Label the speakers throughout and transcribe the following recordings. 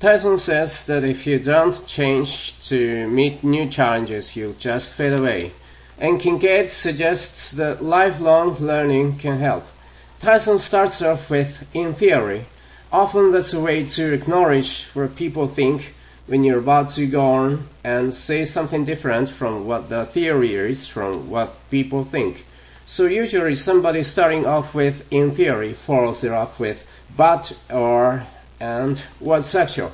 Speaker 1: Tyson says that if you don't change to meet new challenges, you'll just fade away. And Kincaid suggests that lifelong learning can help. Tyson starts off with "in theory." Often that's a way to acknowledge what people think when you're about to go on and say something different from what the theory is, from what people think. So usually somebody starting off with "in theory" follows it up with "but" or "and" what's sexual,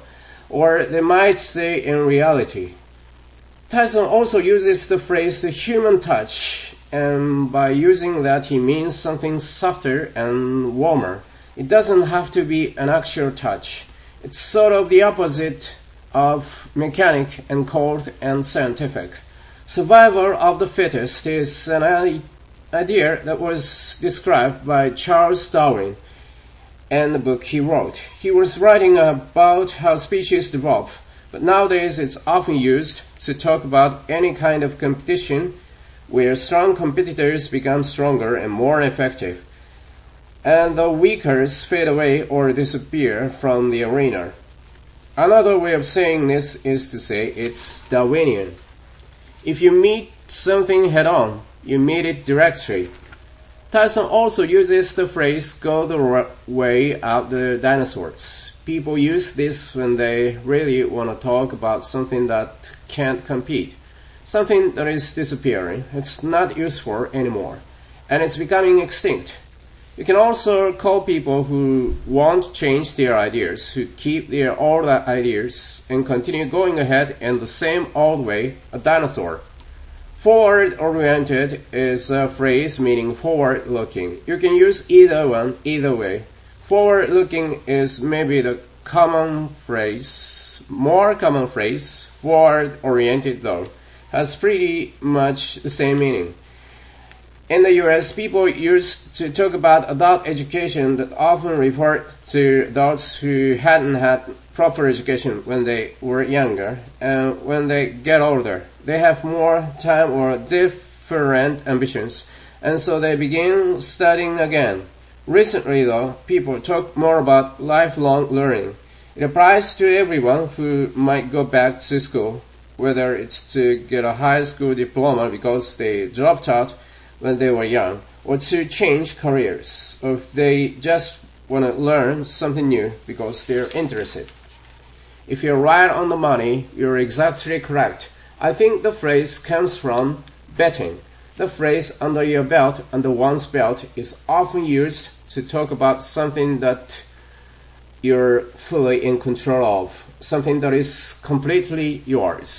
Speaker 1: or they might say "in reality." Tyson also uses the phrase "the human touch," and by using that he means something softer and warmer. It doesn't have to be an actual touch. It's sort of the opposite of mechanic and cold and scientific. Survival of the fittest is an idea that was described by Charles Darwin in the book he wrote. He was writing about how species develop, but nowadays it's often used to talk about any kind of competition where strong competitors become stronger and more effective, and the weakers fade away or disappear from the arena. Another way of saying this is to say it's Darwinian. If you meet something head-on, you meet it directly. Tyson also uses the phrase "go the way of the dinosaurs." People use this when they really want to talk about something that can't compete, something that is disappearing. It's not useful anymore, and it's becoming extinct. You can also call people who won't change their ideas, who keep their old ideas and continue going ahead in the same old way, a dinosaur. Forward-oriented is a phrase meaning forward-looking. You can use either one, either way. Forward-looking is maybe the more common phrase. Forward-oriented, though, has pretty much the same meaning. In the US, people used to talk about adult education that often referred to adults who hadn't had proper education when they were younger, and when they get older, they have more time or different ambitions, and so they begin studying again. Recently, though, people talk more about lifelong learning. It applies to everyone who might go back to school, whether it's to get a high school diploma because they dropped out when they were young, or to change careers, or if they just want to learn something new because they're interested. If you're right on the money, you're exactly correct. I think the phrase comes from betting. The phrase "under your belt," under one's belt, is often used to talk about something that you're fully in control of, something that is completely yours.